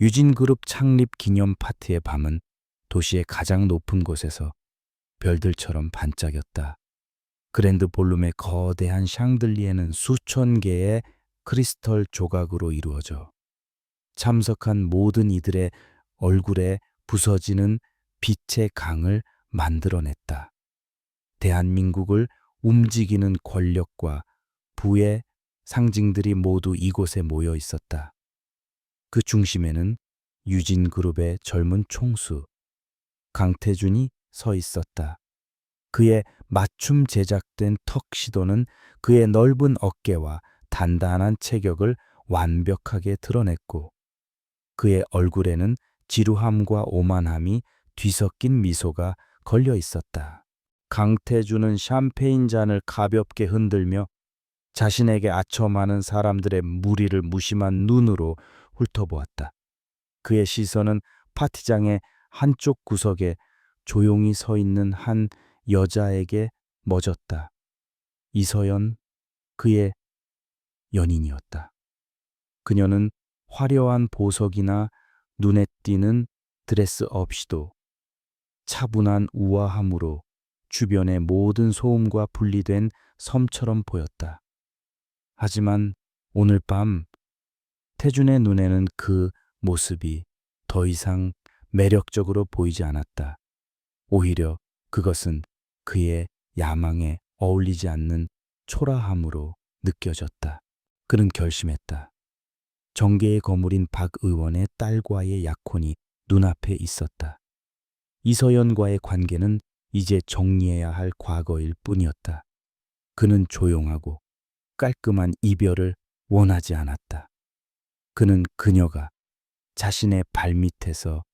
유진그룹 창립 기념 파티의 밤은 도시의 가장 높은 곳에서 별들처럼 반짝였다. 그랜드 볼룸의 거대한 샹들리에는 수천 개의 크리스털 조각으로 이루어져 참석한 모든 이들의 얼굴에 부서지는 빛의 강을 만들어냈다. 대한민국을 움직이는 권력과 부의 상징들이 모두 이곳에 모여 있었다. 그 중심에는 유진그룹의 젊은 총수 강태준이 서 있었다. 그의 맞춤 제작된 턱시도는 그의 넓은 어깨와 단단한 체격을 완벽하게 드러냈고 그의 얼굴에는 지루함과 오만함이 뒤섞인 미소가 걸려 있었다. 강태준은 샴페인 잔을 가볍게 흔들며 자신에게 아첨하는 사람들의 무리를 무심한 눈으로 훑어보았다. 그의 시선은 파티장의 한쪽 구석에 조용히 서 있는 한 여자에게 멎었다. 이서연, 그의 연인이었다. 그녀는 화려한 보석이나 눈에 띄는 드레스 없이도 차분한 우아함으로 주변의 모든 소음과 분리된 섬처럼 보였다. 하지만 오늘 밤 태준의 눈에는 그 모습이 더 이상 매력적으로 보이지 않았다. 오히려 그것은 그의 야망에 어울리지 않는 초라함으로 느껴졌다. 그는 결심했다. 정계의 거물인 박 의원의 딸과의 약혼이 눈앞에 있었다. 이서연과의 관계는 이제 정리해야 할 과거일 뿐이었다. 그는 조용하고 깔끔한 이별을 원하지 않았다. 그는 그녀가 자신의 발밑에서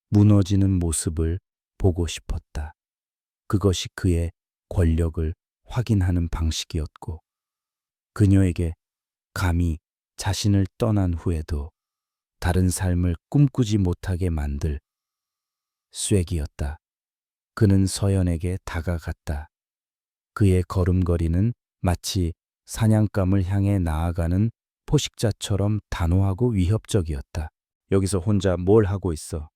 무너지는 모습을 보고 싶었다. 그것이 그의 권력을 확인하는 방식이었고, 그녀에게 감히 자신을 떠난 후에도 다른 삶을 꿈꾸지 못하게 만들 쐐기였다. 그는 서연에게 다가갔다. 그의 걸음걸이는 마치 사냥감을 향해 나아가는 포식자처럼 단호하고 위협적이었다. 여기서 혼자 뭘 하고 있어?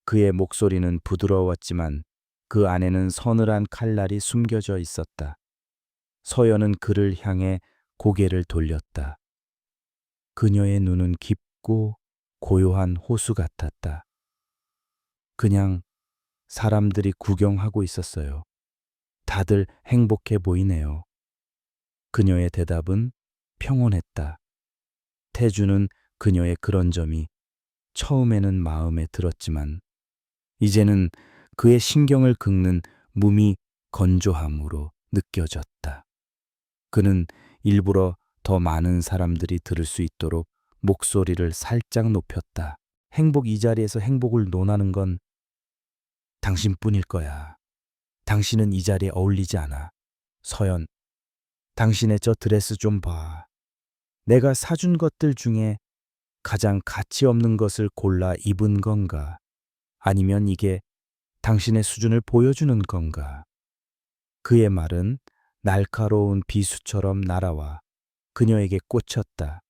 그의 목소리는 부드러웠지만 그 안에는 서늘한 칼날이 숨겨져 있었다. 서연은 그를 향해 고개를 돌렸다. 그녀의 눈은 깊고 고요한 호수 같았다. 그냥 사람들이 구경하고 있었어요. 다들 행복해 보이네요. 그녀의 대답은 평온했다. 태주는 그녀의 그런 점이 처음에는 마음에 들었지만 이제는 그의 신경을 긁는 무미 건조함으로 느껴졌다. 그는 일부러 더 많은 사람들이 들을 수 있도록 목소리를 살짝 높였다. 행복 이 자리에서 행복을 논하는 건 당신뿐일 거야. 당신은 이 자리에 어울리지 않아. 서연, 당신의 저 드레스 좀 봐. 내가 사준 것들 중에 가장 가치 없는 것을 골라 입은 건가? 아니면 이게 당신의 수준을 보여주는 건가? 그의 말은 날카로운 비수처럼 날아와 그녀에게 꽂혔다.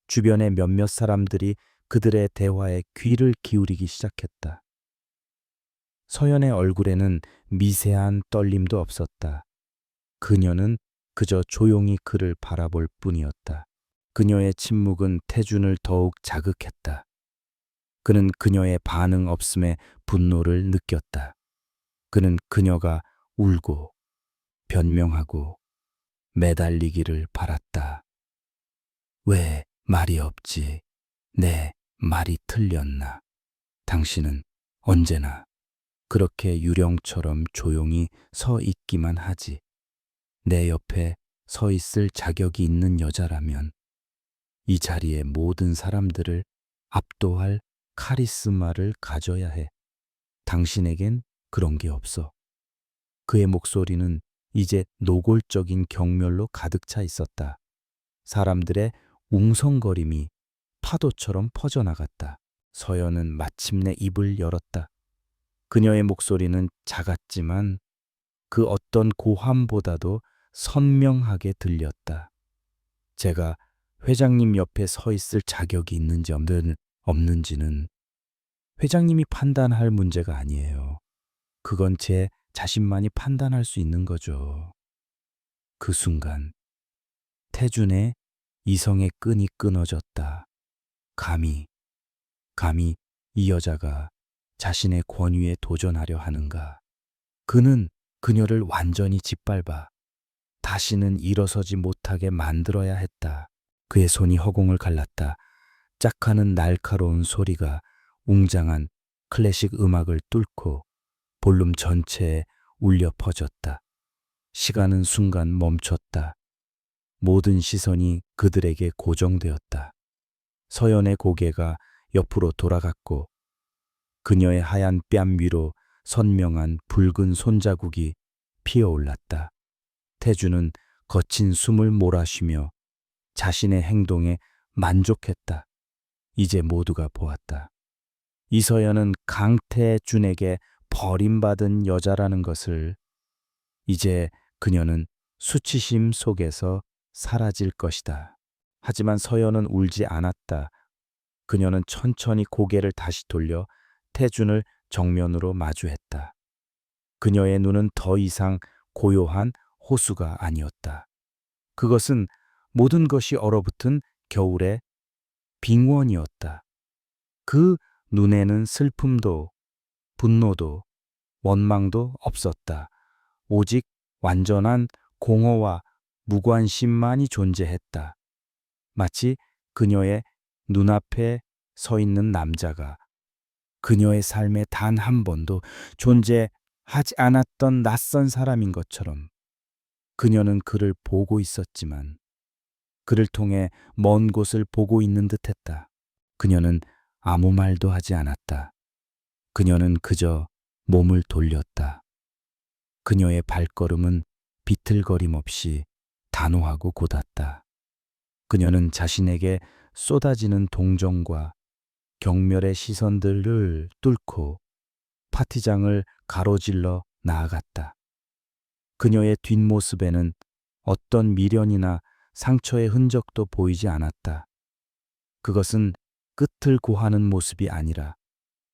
주변의 몇몇 사람들이 그들의 대화에 귀를 기울이기 시작했다. 서연의 얼굴에는 미세한 떨림도 없었다. 그녀는 그저 조용히 그를 바라볼 뿐이었다. 그녀의 침묵은 태준을 더욱 자극했다. 그는 그녀의 반응 없음에 분노를 느꼈다. 그는 그녀가 울고 변명하고 매달리기를 바랐다. 왜 말이 없지? 내 말이 틀렸나? 당신은 언제나 그렇게 유령처럼 조용히 서 있기만 하지. 내 옆에 서 있을 자격이 있는 여자라면 이 자리의 모든 사람들을 압도할 카리스마를 가져야 해. 당신에겐 그런 게 없어. 그의 목소리는 이제 노골적인 경멸로 가득 차 있었다. 사람들의 웅성거림이 파도처럼 퍼져나갔다. 서연은 마침내 입을 열었다. 그녀의 목소리는 작았지만 그 어떤 고함보다도 선명하게 들렸다. 제가 회장님 옆에 서 있을 자격이 있는지 없는지는 없는지는 회장님이 판단할 문제가 아니에요. 그건 제 자신만이 판단할 수 있는 거죠. 그 순간 태준의 이성의 끈이 끊어졌다. 감히 이 여자가 자신의 권위에 도전하려 하는가. 그는 그녀를 완전히 짓밟아 다시는 일어서지 못하게 만들어야 했다. 그의 손이 허공을 갈랐다. 짝하는 날카로운 소리가 웅장한 클래식 음악을 뚫고 볼룸 전체에 울려 퍼졌다. 시간은 순간 멈췄다. 모든 시선이 그들에게 고정되었다. 서연의 고개가 옆으로 돌아갔고 그녀의 하얀 뺨 위로 선명한 붉은 손자국이 피어올랐다. 태주는 거친 숨을 몰아쉬며 자신의 행동에 만족했다. 이제 모두가 보았다. 이서연은 강태준에게 버림받은 여자라는 것을. 이제 그녀는 수치심 속에서 사라질 것이다. 하지만 서연은 울지 않았다. 그녀는 천천히 고개를 다시 돌려 태준을 정면으로 마주했다. 그녀의 눈은 더 이상 고요한 호수가 아니었다. 그것은 모든 것이 얼어붙은 겨울의 빙원이었다. 그 눈에는 슬픔도 분노도 원망도 없었다. 오직 완전한 공허와 무관심만이 존재했다. 마치 그녀의 눈앞에 서 있는 남자가 그녀의 삶에 단 한 번도 존재하지 않았던 낯선 사람인 것처럼. 그녀는 그를 보고 있었지만 그를 통해 먼 곳을 보고 있는 듯했다. 그녀는 아무 말도 하지 않았다. 그녀는 그저 몸을 돌렸다. 그녀의 발걸음은 비틀거림 없이 단호하고 곧았다. 그녀는 자신에게 쏟아지는 동정과 경멸의 시선들을 뚫고 파티장을 가로질러 나아갔다. 그녀의 뒷모습에는 어떤 미련이나 상처의 흔적도 보이지 않았다. 그것은 끝을 고하는 모습이 아니라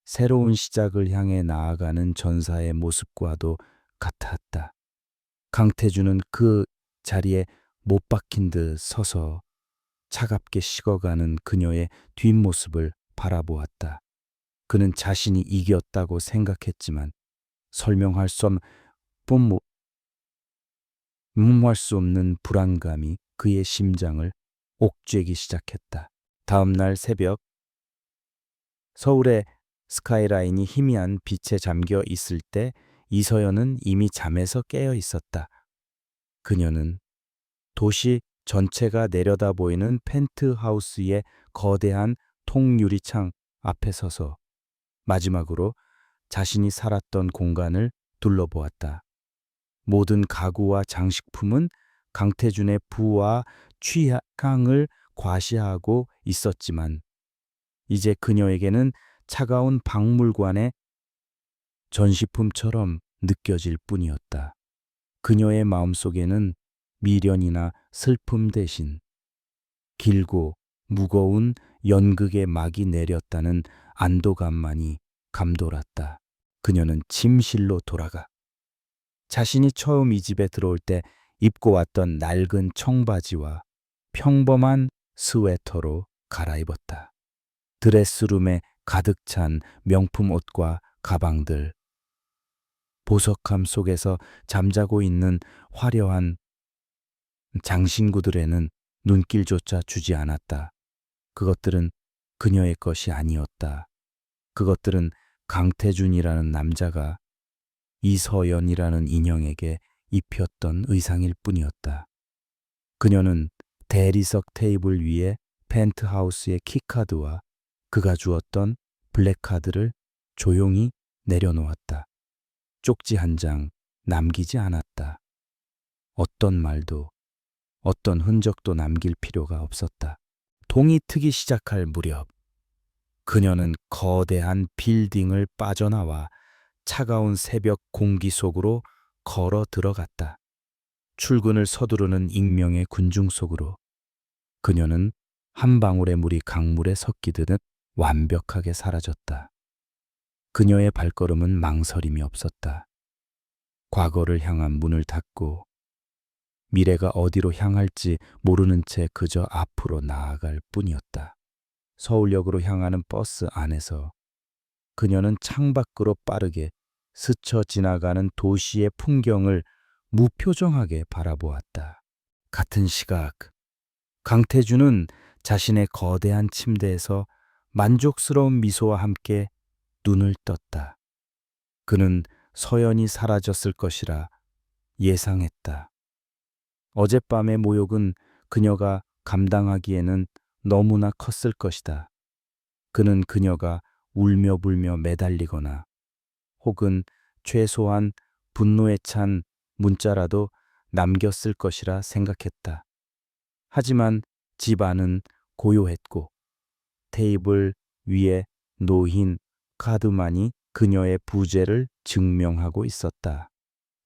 새로운 시작을 향해 나아가는 전사의 모습과도 같았다. 강태준은 그 자리에 못 박힌 듯 서서 차갑게 식어가는 그녀의 뒷모습을 바라보았다. 그는 자신이 이겼다고 생각했지만 설명할 수 없는 무모할 수 없는 불안감이 그의 심장을 옥죄기 시작했다. 다음 날 새벽 서울의 스카이라인이 희미한 빛에 잠겨 있을 때 이서연은 이미 잠에서 깨어 있었다. 그녀는 도시 전체가 내려다 보이는 펜트하우스의 거대한 통유리창 앞에 서서 마지막으로 자신이 살았던 공간을 둘러보았다. 모든 가구와 장식품은 강태준의 부와 취향을 과시하고 있었지만 이제 그녀에게는 차가운 박물관의 전시품처럼 느껴질 뿐이었다. 그녀의 마음속에는 미련이나 슬픔 대신 길고 무거운 연극의 막이 내렸다는 안도감만이 감돌았다. 그녀는 침실로 돌아가 자신이 처음 이 집에 들어올 때 입고 왔던 낡은 청바지와 평범한 스웨터로 갈아입었다. 드레스룸에 가득 찬 명품 옷과 가방들, 보석함 속에서 잠자고 있는 화려한 장신구들에는 눈길조차 주지 않았다. 그것들은 그녀의 것이 아니었다. 그것들은 강태준이라는 남자가 이서연이라는 인형에게 입혔던 의상일 뿐이었다. 그녀는 대리석 테이블 위에 펜트하우스의 키카드와 그가 주었던 블랙카드를 조용히 내려놓았다. 쪽지 한 장 남기지 않았다. 어떤 말도 어떤 흔적도 남길 필요가 없었다. 동이 트기 시작할 무렵 그녀는 거대한 빌딩을 빠져나와 차가운 새벽 공기 속으로 걸어 들어갔다. 출근을 서두르는 익명의 군중 속으로. 그녀는 한 방울의 물이 강물에 섞이듯 완벽하게 사라졌다. 그녀의 발걸음은 망설임이 없었다. 과거를 향한 문을 닫고 미래가 어디로 향할지 모르는 채 그저 앞으로 나아갈 뿐이었다. 서울역으로 향하는 버스 안에서 그녀는 창밖으로 빠르게 스쳐 지나가는 도시의 풍경을 무표정하게 바라보았다. 같은 시각, 강태준은 자신의 거대한 침대에서 만족스러운 미소와 함께 눈을 떴다. 그는 서연이 사라졌을 것이라 예상했다. 어젯밤의 모욕은 그녀가 감당하기에는 너무나 컸을 것이다. 그는 그녀가 울며 불며 매달리거나 혹은 최소한 분노에 찬 문자라도 남겼을 것이라 생각했다. 하지만 집 안은 고요했고 테이블 위에 놓인 카드만이 그녀의 부재를 증명하고 있었다.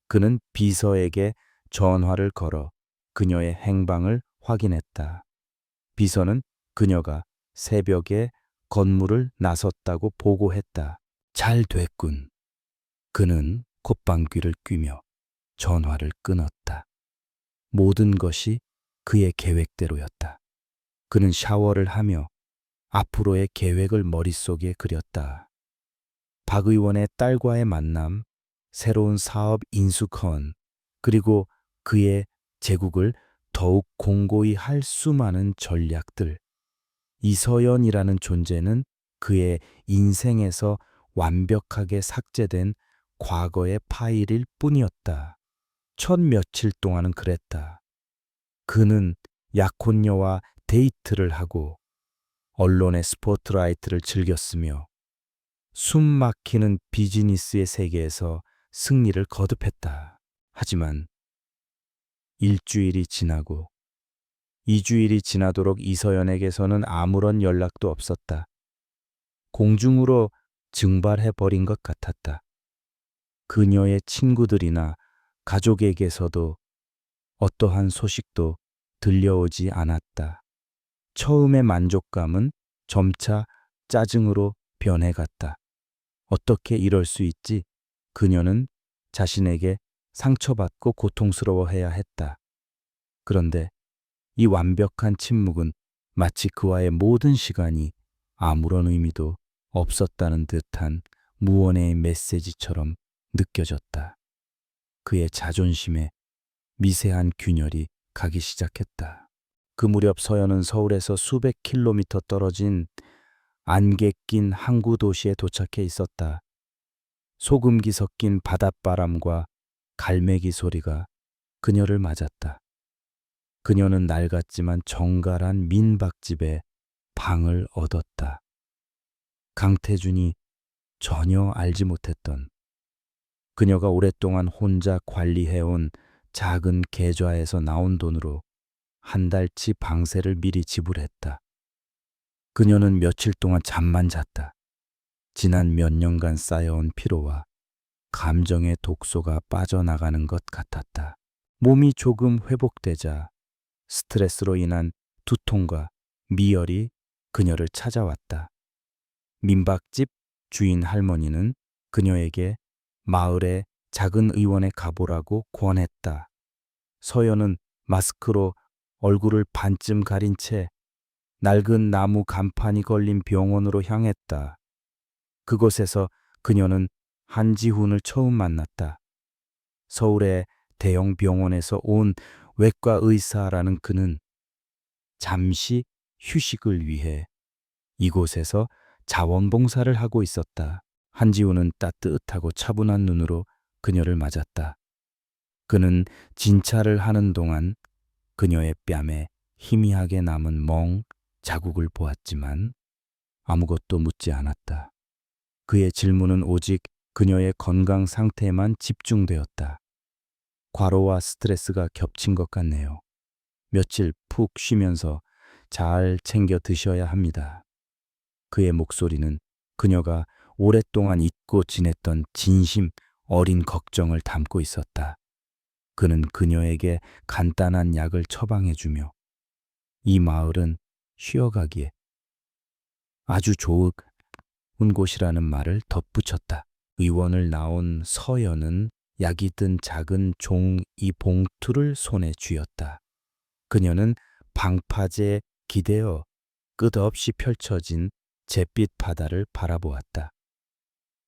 그는 비서에게 전화를 걸어 그녀의 행방을 확인했다. 비서는 그녀가 새벽에 건물을 나섰다고 보고했다. 잘 됐군. 그는 콧방귀를 뀌며 전화를 끊었다. 모든 것이 그의 계획대로였다. 그는 샤워를 하며 앞으로의 계획을 머릿속에 그렸다. 박 의원의 딸과의 만남, 새로운 사업 인수컨, 그리고 그의 제국을 더욱 공고히 할 수많은 전략들. 이서연이라는 존재는 그의 인생에서 완벽하게 삭제된 과거의 파일일 뿐이었다. 첫 며칠 동안은 그랬다. 그는 약혼녀와 데이트를 하고 언론의 스포트라이트를 즐겼으며 숨 막히는 비즈니스의 세계에서 승리를 거듭했다. 하지만 일주일이 지나고 2주일이 지나도록 이서연에게서는 아무런 연락도 없었다. 공중으로 증발해버린 것 같았다. 그녀의 친구들이나 가족에게서도 어떠한 소식도 들려오지 않았다. 처음의 만족감은 점차 짜증으로 변해갔다. 어떻게 이럴 수 있지? 그녀는 자신에게 상처받고 고통스러워해야 했다. 그런데 이 완벽한 침묵은 마치 그와의 모든 시간이 아무런 의미도 없었다는 듯한 무언의 메시지처럼 느껴졌다. 그의 자존심에 미세한 균열이 가기 시작했다. 그 무렵 서연은 서울에서 수백 킬로미터 떨어진 안개 낀 항구 도시에 도착해 있었다. 소금기 섞인 바닷바람과 갈매기 소리가 그녀를 맞았다. 그녀는 낡았지만 정갈한 민박집에 방을 얻었다. 강태준이 전혀 알지 못했던 그녀가 오랫동안 혼자 관리해온 작은 계좌에서 나온 돈으로 한 달치 방세를 미리 지불했다. 그녀는 며칠 동안 잠만 잤다. 지난 몇 년간 쌓여온 피로와 감정의 독소가 빠져나가는 것 같았다. 몸이 조금 회복되자 스트레스로 인한 두통과 미열이 그녀를 찾아왔다. 민박집 주인 할머니는 그녀에게 마을의 작은 의원에 가보라고 권했다. 서연은 마스크로 얼굴을 반쯤 가린 채 낡은 나무 간판이 걸린 병원으로 향했다. 그곳에서 그녀는 한지훈을 처음 만났다. 서울의 대형 병원에서 온 외과 의사라는 그는 잠시 휴식을 위해 이곳에서 자원봉사를 하고 있었다. 한지훈은 따뜻하고 차분한 눈으로 그녀를 맞았다. 그는 진찰을 하는 동안 그녀의 뺨에 희미하게 남은 멍 자국을 보았지만 아무것도 묻지 않았다. 그의 질문은 오직 그녀의 건강 상태에만 집중되었다. 과로와 스트레스가 겹친 것 같네요. 며칠 푹 쉬면서 잘 챙겨 드셔야 합니다. 그의 목소리는 그녀가 오랫동안 잊고 지냈던 진심 어린 걱정을 담고 있었다. 그는 그녀에게 간단한 약을 처방해주며 이 마을은 쉬어가기에 아주 좋은 곳이라는 말을 덧붙였다. 의원을 나온 서연은 약이 든 작은 종이 봉투를 손에 쥐었다. 그녀는 방파제에 기대어 끝없이 펼쳐진 잿빛 바다를 바라보았다.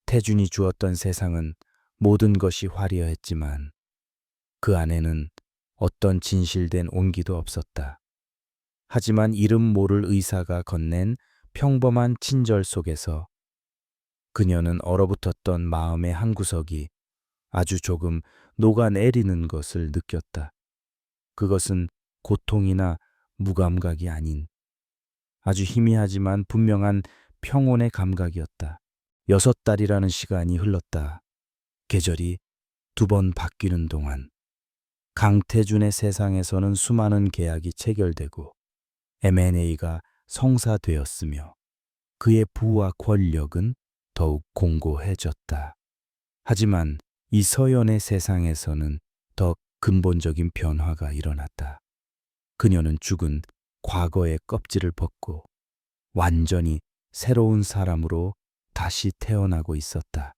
태준이 주었던 세상은 모든 것이 화려했지만 그 안에는 어떤 진실된 온기도 없었다. 하지만 이름 모를 의사가 건넨 평범한 친절 속에서 그녀는 얼어붙었던 마음의 한 구석이 아주 조금 녹아내리는 것을 느꼈다. 그것은 고통이나 무감각이 아닌 아주 희미하지만 분명한 평온의 감각이었다. 6달이라는 시간이 흘렀다. 계절이 2번 바뀌는 동안 강태준의 세상에서는 수많은 계약이 체결되고 M&A가 성사되었으며 그의 부와 권력은 더욱 공고해졌다. 하지만 이서연의 세상에서는 더 근본적인 변화가 일어났다. 그녀는 죽은 과거의 껍질을 벗고 완전히 새로운 사람으로 다시 태어나고 있었다.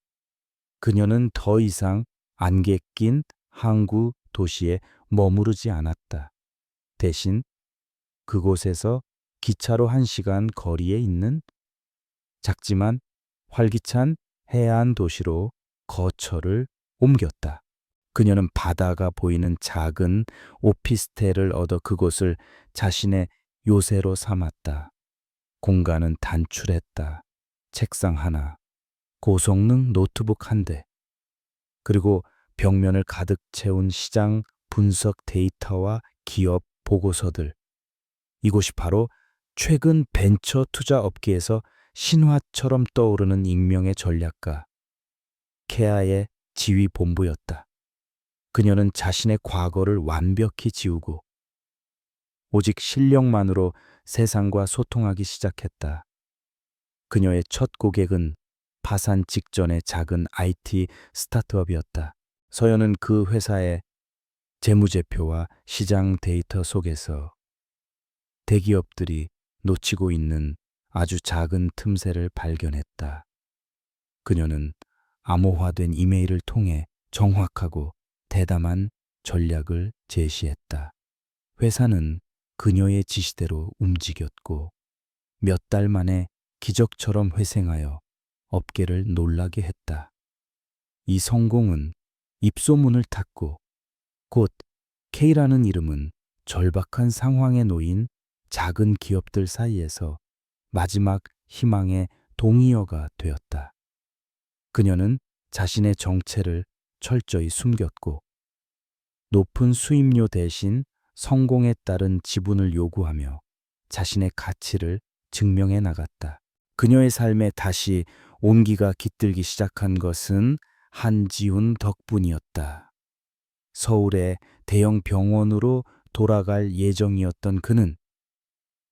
그녀는 더 이상 안개 낀 항구 도시에 머무르지 않았다. 대신 그곳에서 기차로 1시간 거리에 있는 작지만 활기찬 해안 도시로 거처를 옮겼다. 그녀는 바다가 보이는 작은 오피스텔을 얻어 그곳을 자신의 요새로 삼았다. 공간은 단출했다. 책상 하나, 고성능 노트북 1대, 그리고 벽면을 가득 채운 시장 분석 데이터와 기업 보고서들. 이곳이 바로 최근 벤처 투자 업계에서 신화처럼 떠오르는 익명의 전략가 케아의 지휘 본부였다. 그녀는 자신의 과거를 완벽히 지우고 오직 실력만으로 세상과 소통하기 시작했다. 그녀의 첫 고객은 파산 직전의 작은 IT 스타트업이었다. 서연은 그 회사의 재무제표와 시장 데이터 속에서 대기업들이 놓치고 있는 아주 작은 틈새를 발견했다. 그녀는 암호화된 이메일을 통해 정확하고 대담한 전략을 제시했다. 회사는 그녀의 지시대로 움직였고 몇 달 만에 기적처럼 회생하여 업계를 놀라게 했다. 이 성공은 입소문을 탔고 곧 K라는 이름은 절박한 상황에 놓인 작은 기업들 사이에서 마지막 희망의 동의어가 되었다. 그녀는 자신의 정체를 철저히 숨겼고 높은 수임료 대신 성공에 따른 지분을 요구하며 자신의 가치를 증명해 나갔다. 그녀의 삶에 다시 온기가 깃들기 시작한 것은 한지훈 덕분이었다. 서울의 대형 병원으로 돌아갈 예정이었던 그는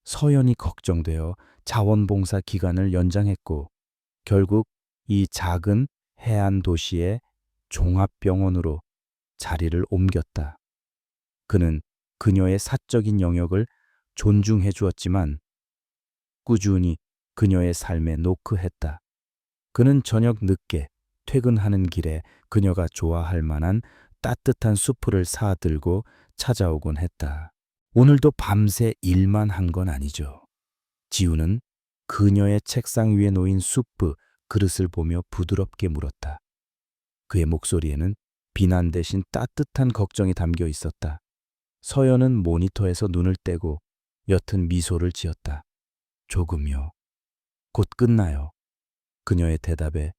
서연이 걱정되어 자원봉사 기간을 연장했고 결국 이 작은 해안 도시의 종합병원으로 자리를 옮겼다. 그는 그녀의 사적인 영역을 존중해 주었지만 꾸준히 그녀의 삶에 노크했다. 그는 저녁 늦게 퇴근하는 길에 그녀가 좋아할 만한 따뜻한 수프를 사들고 찾아오곤 했다. 오늘도 밤새 일만 한 건 아니죠. 지우는 그녀의 책상 위에 놓인 수프 그릇을 보며 부드럽게 물었다. 그의 목소리에는 비난 대신 따뜻한 걱정이 담겨 있었다. 서연은 모니터에서 눈을 떼고 옅은 미소를 지었다. 조금요. 곧 끝나요. 그녀의 대답에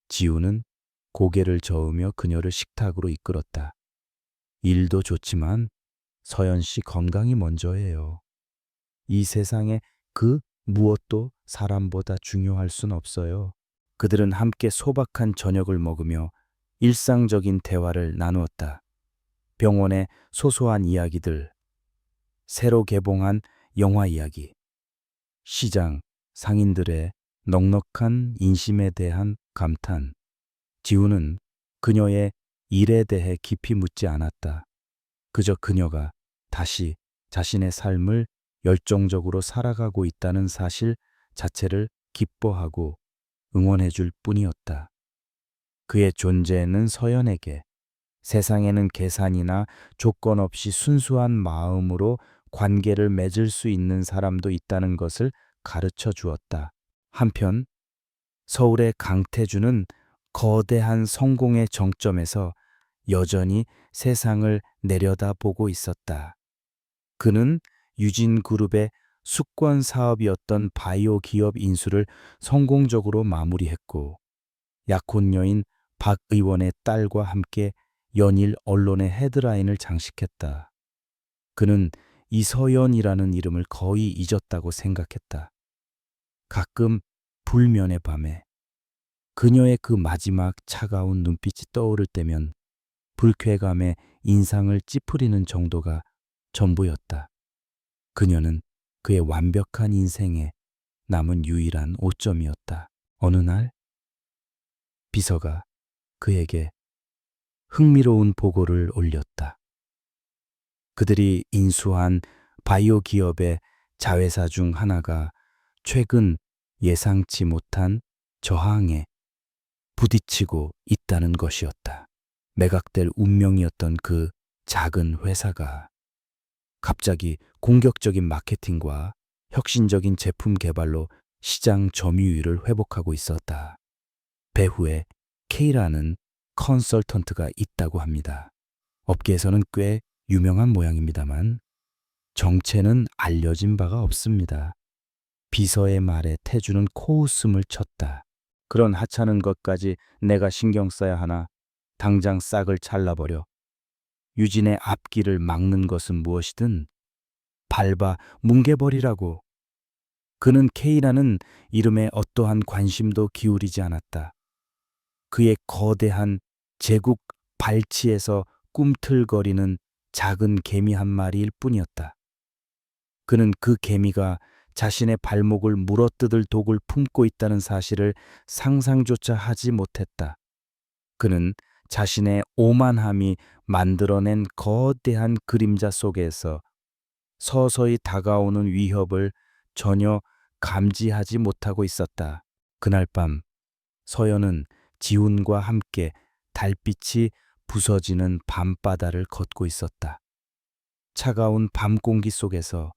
지우는 고개를 저으며 그녀를 식탁으로 이끌었다. 일도 좋지만 서연 씨 건강이 먼저예요. 이 세상에 그 무엇도 사람보다 중요할 순 없어요. 그들은 함께 소박한 저녁을 먹으며 일상적인 대화를 나누었다. 병원의 소소한 이야기들, 새로 개봉한 영화 이야기, 시장, 상인들의 넉넉한 인심에 대한 감탄. 지우는 그녀의 일에 대해 깊이 묻지 않았다. 그저 그녀가 다시 자신의 삶을 열정적으로 살아가고 있다는 사실 자체를 기뻐하고 응원해 줄 뿐이었다. 그의 존재는 서연에게 세상에는 계산이나 조건 없이 순수한 마음으로 관계를 맺을 수 있는 사람도 있다는 것을 가르쳐 주었다. 한편 서울의 강태주는 거대한 성공의 정점에서 여전히 세상을 내려다보고 있었다. 그는 유진그룹의 수권 사업이었던 바이오 기업 인수를 성공적으로 마무리했고, 약혼녀인 박 의원의 딸과 함께 연일 언론의 헤드라인을 장식했다. 그는 이서연이라는 이름을 거의 잊었다고 생각했다. 가끔 불면의 밤에 그녀의 그 마지막 차가운 눈빛이 떠오를 때면 불쾌감에 인상을 찌푸리는 정도가 전부였다. 그녀는 그의 완벽한 인생에 남은 유일한 오점이었다. 어느 날 비서가 그에게 흥미로운 보고를 올렸다. 그들이 인수한 바이오 기업의 자회사 중 하나가 최근 예상치 못한 저항에 부딪히고 있다는 것이었다. 매각될 운명이었던 그 작은 회사가 갑자기 공격적인 마케팅과 혁신적인 제품 개발로 시장 점유율을 회복하고 있었다. 배후에 K라는 컨설턴트가 있다고 합니다. 업계에서는 꽤 유명한 모양입니다만 정체는 알려진 바가 없습니다. 비서의 말에 태주는 코웃음을 쳤다. 그런 하찮은 것까지 내가 신경 써야 하나. 당장 싹을 잘라버려. 유진의 앞길을 막는 것은 무엇이든 밟아 뭉개버리라고. 그는 K라는 이름에 어떠한 관심도 기울이지 않았다. 그의 거대한 제국 발치에서 꿈틀거리는 작은 개미 한 마리일 뿐이었다. 그는 그 개미가 자신의 발목을 물어뜯을 독을 품고 있다는 사실을 상상조차 하지 못했다. 그는 자신의 오만함이 만들어낸 거대한 그림자 속에서 서서히 다가오는 위협을 전혀 감지하지 못하고 있었다. 그날 밤 서연은 지훈과 함께 달빛이 부서지는 밤바다를 걷고 있었다. 차가운 밤 공기 속에서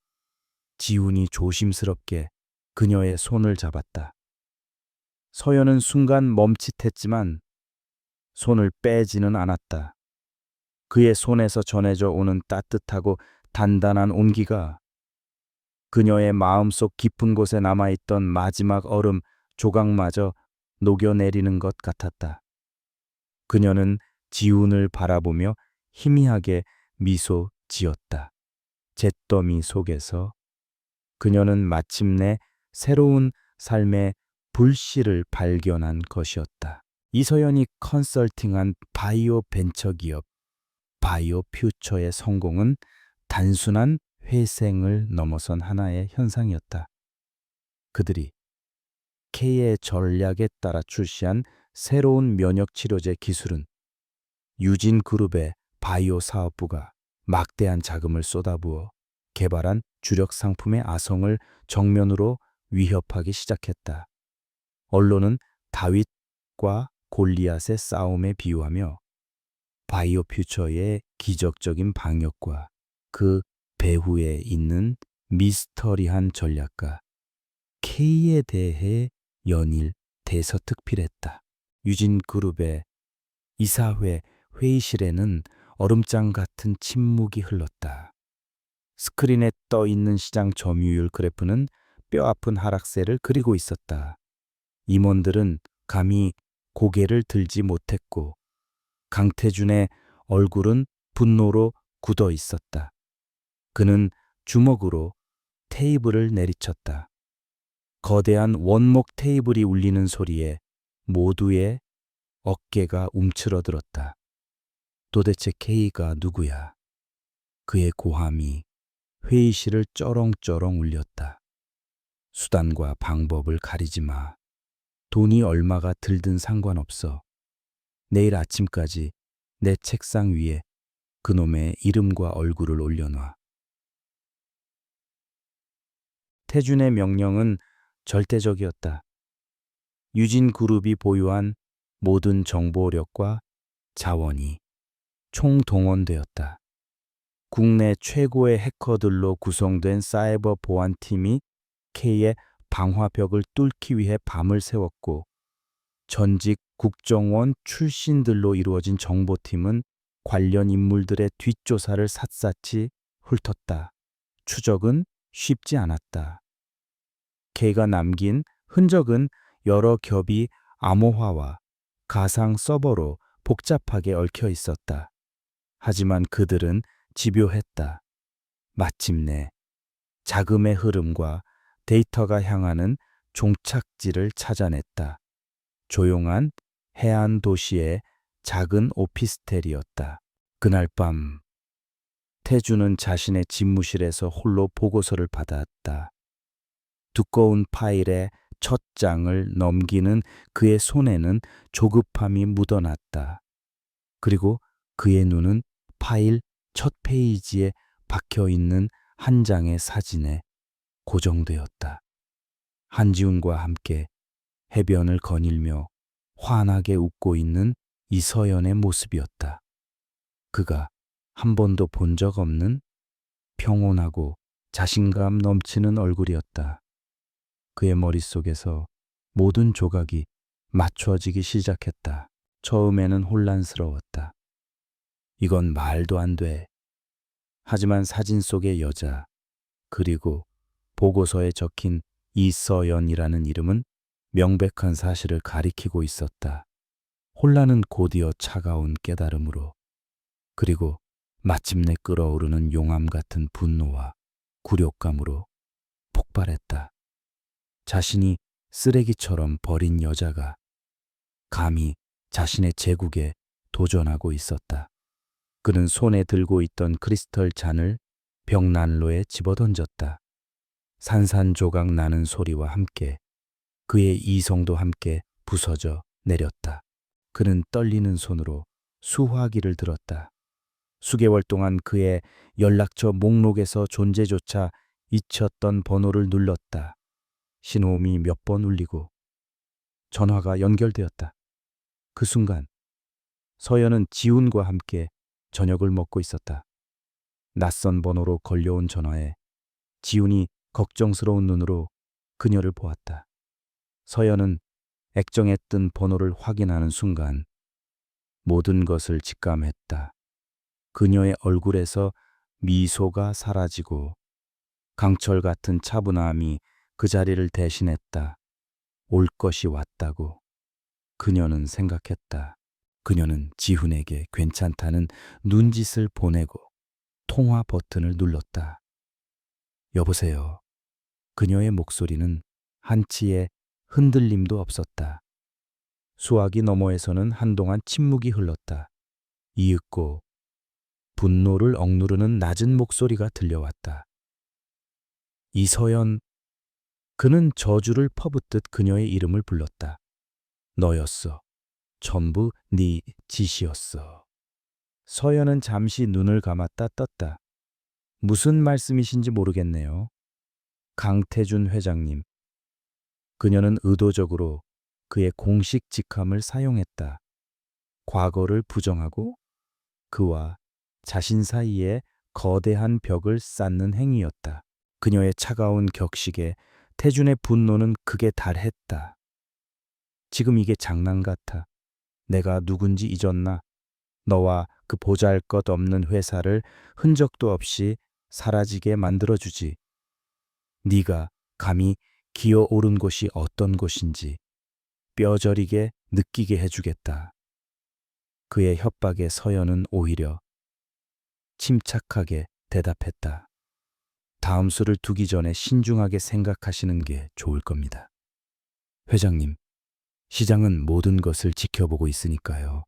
지훈이 조심스럽게 그녀의 손을 잡았다. 서연은 순간 멈칫했지만 손을 빼지는 않았다. 그의 손에서 전해져 오는 따뜻하고 단단한 온기가 그녀의 마음속 깊은 곳에 남아있던 마지막 얼음 조각마저 녹여내리는 것 같았다. 그녀는 지훈을 바라보며 희미하게 미소 지었다. 잿더미 속에서 그녀는 마침내 새로운 삶의 불씨를 발견한 것이었다. 이서연이 컨설팅한 바이오 벤처기업 바이오 퓨처의 성공은 단순한 회생을 넘어선 하나의 현상이었다. 그들이 K의 전략에 따라 출시한 새로운 면역 치료제 기술은 유진그룹의 바이오 사업부가 막대한 자금을 쏟아부어 개발한 주력 상품의 아성을 정면으로 위협하기 시작했다. 언론은 다윗과 골리앗의 싸움에 비유하며 바이오 퓨처의 기적적인 방역과 그 배후에 있는 미스터리한 전략가 K에 대해 연일 대서특필했다. 유진그룹의 이사회 회의실에는 얼음장 같은 침묵이 흘렀다. 스크린에 떠 있는 시장 점유율 그래프는 뼈아픈 하락세를 그리고 있었다. 임원들은 감히 고개를 들지 못했고 강태준의 얼굴은 분노로 굳어 있었다. 그는 주먹으로 테이블을 내리쳤다. 거대한 원목 테이블이 울리는 소리에 모두의 어깨가 움츠러들었다. 도대체 K가 누구야? 그의 고함이 회의실을 쩌렁쩌렁 울렸다. 수단과 방법을 가리지 마. 돈이 얼마가 들든 상관없어. 내일 아침까지 내 책상 위에 그놈의 이름과 얼굴을 올려놔. 태준의 명령은 절대적이었다. 유진그룹이 보유한 모든 정보력과 자원이 총동원되었다. 국내 최고의 해커들로 구성된 사이버 보안팀이 K의 방화벽을 뚫기 위해 밤을 새웠고, 전직 국정원 출신들로 이루어진 정보팀은 관련 인물들의 뒷조사를 샅샅이 훑었다. 추적은 쉽지 않았다. K가 남긴 흔적은 여러 겹이 암호화와 가상 서버로 복잡하게 얽혀 있었다. 하지만 그들은 집요했다. 마침내 자금의 흐름과 데이터가 향하는 종착지를 찾아냈다. 조용한 해안 도시의 작은 오피스텔이었다. 그날 밤 태주는 자신의 집무실에서 홀로 보고서를 받았다. 두꺼운 파일의 첫 장을 넘기는 그의 손에는 조급함이 묻어났다. 그리고 그의 눈은 파일 첫 페이지에 박혀 있는 한 장의 사진에 고정되었다. 한지훈과 함께 해변을 거닐며 환하게 웃고 있는 이서연의 모습이었다. 그가 한 번도 본 적 없는 평온하고 자신감 넘치는 얼굴이었다. 그의 머릿속에서 모든 조각이 맞춰지기 시작했다. 처음에는 혼란스러웠다. 이건 말도 안 돼. 하지만 사진 속의 여자, 그리고 보고서에 적힌 이서연이라는 이름은 명백한 사실을 가리키고 있었다. 혼란은 곧이어 차가운 깨달음으로, 그리고 마침내 끓어오르는 용암 같은 분노와 굴욕감으로 폭발했다. 자신이 쓰레기처럼 버린 여자가 감히 자신의 제국에 도전하고 있었다. 그는 손에 들고 있던 크리스털 잔을 벽난로에 집어던졌다. 산산조각 나는 소리와 함께 그의 이성도 함께 부서져 내렸다. 그는 떨리는 손으로 수화기를 들었다. 수개월 동안 그의 연락처 목록에서 존재조차 잊혔던 번호를 눌렀다. 신호음이 몇 번 울리고 전화가 연결되었다. 그 순간 서연은 지훈과 함께 저녁을 먹고 있었다. 낯선 번호로 걸려온 전화에 지훈이 걱정스러운 눈으로 그녀를 보았다. 서연은 액정에 뜬 번호를 확인하는 순간 모든 것을 직감했다. 그녀의 얼굴에서 미소가 사라지고 강철 같은 차분함이 그 자리를 대신했다. 올 것이 왔다고 그녀는 생각했다. 그녀는 지훈에게 괜찮다는 눈짓을 보내고 통화 버튼을 눌렀다. 여보세요. 그녀의 목소리는 한치의 흔들림도 없었다. 수화기 너머에서는 한동안 침묵이 흘렀다. 이윽고 분노를 억누르는 낮은 목소리가 들려왔다. 이서연. 그는 저주를 퍼붓듯 그녀의 이름을 불렀다. 너였어. 전부 네 짓이었어. 서연은 잠시 눈을 감았다 떴다. 무슨 말씀이신지 모르겠네요. 강태준 회장님. 그녀는 의도적으로 그의 공식 직함을 사용했다. 과거를 부정하고 그와 자신 사이에 거대한 벽을 쌓는 행위였다. 그녀의 차가운 격식에 태준의 분노는 극에 달했다. 지금 이게 장난 같아. 내가 누군지 잊었나? 너와 그 보잘것없는 회사를 흔적도 없이 사라지게 만들어주지. 네가 감히 기어오른 곳이 어떤 곳인지 뼈저리게 느끼게 해주겠다. 그의 협박에 서연은 오히려 침착하게 대답했다. 다음 수를 두기 전에 신중하게 생각하시는 게 좋을 겁니다. 회장님, 시장은 모든 것을 지켜보고 있으니까요.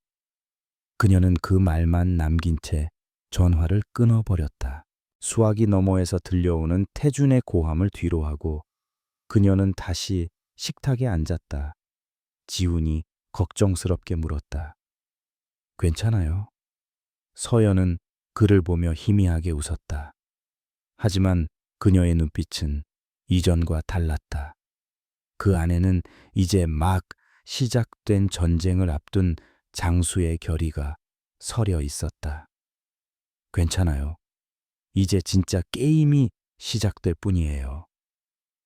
그녀는 그 말만 남긴 채 전화를 끊어버렸다. 수화기 너머에서 들려오는 태준의 고함을 뒤로하고 그녀는 다시 식탁에 앉았다. 지훈이 걱정스럽게 물었다. 괜찮아요? 서연은 그를 보며 희미하게 웃었다. 하지만 그녀의 눈빛은 이전과 달랐다. 그 안에는 이제 막 시작된 전쟁을 앞둔 장수의 결의가 서려 있었다. 괜찮아요. 이제 진짜 게임이 시작될 뿐이에요.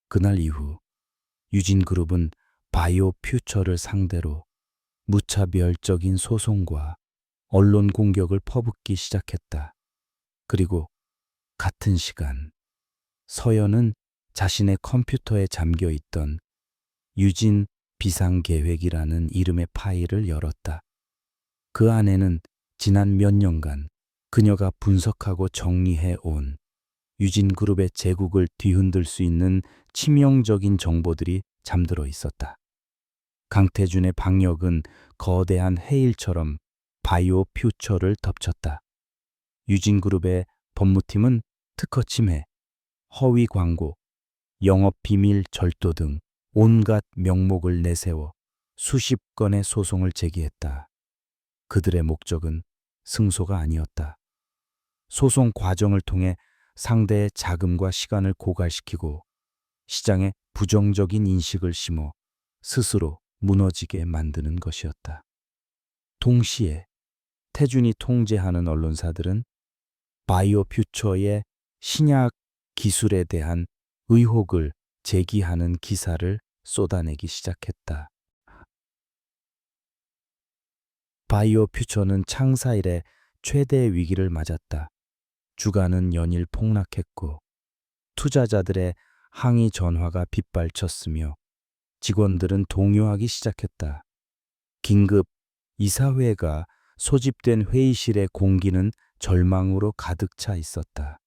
그날 이후 유진그룹은 바이오 퓨처를 상대로 무차별적인 소송과 언론 공격을 퍼붓기 시작했다. 그리고 같은 시간 서연은 자신의 컴퓨터에 잠겨 있던 유진 비상계획이라는 이름의 파일을 열었다. 그 안에는 지난 몇 년간 그녀가 분석하고 정리해 온 유진그룹의 제국을 뒤흔들 수 있는 치명적인 정보들이 잠들어 있었다. 강태준의 방역은 거대한 해일처럼 바이오 퓨처를 덮쳤다. 유진그룹의 법무팀은 특허 침해, 허위 광고, 영업 비밀 절도 등 온갖 명목을 내세워 수십 건의 소송을 제기했다. 그들의 목적은 승소가 아니었다. 소송 과정을 통해 상대의 자금과 시간을 고갈시키고 시장에 부정적인 인식을 심어 스스로 무너지게 만드는 것이었다. 동시에 태준이 통제하는 언론사들은 바이오 퓨처의 신약 기술에 대한 의혹을 제기하는 기사를 쏟아내기 시작했다. 바이오 퓨처는 창사 이래 최대 위기를 맞았다. 주가는 연일 폭락했고 투자자들의 항의 전화가 빗발쳤으며 직원들은 동요하기 시작했다. 긴급 이사회가 소집된 회의실의 공기는 절망으로 가득 차 있었다.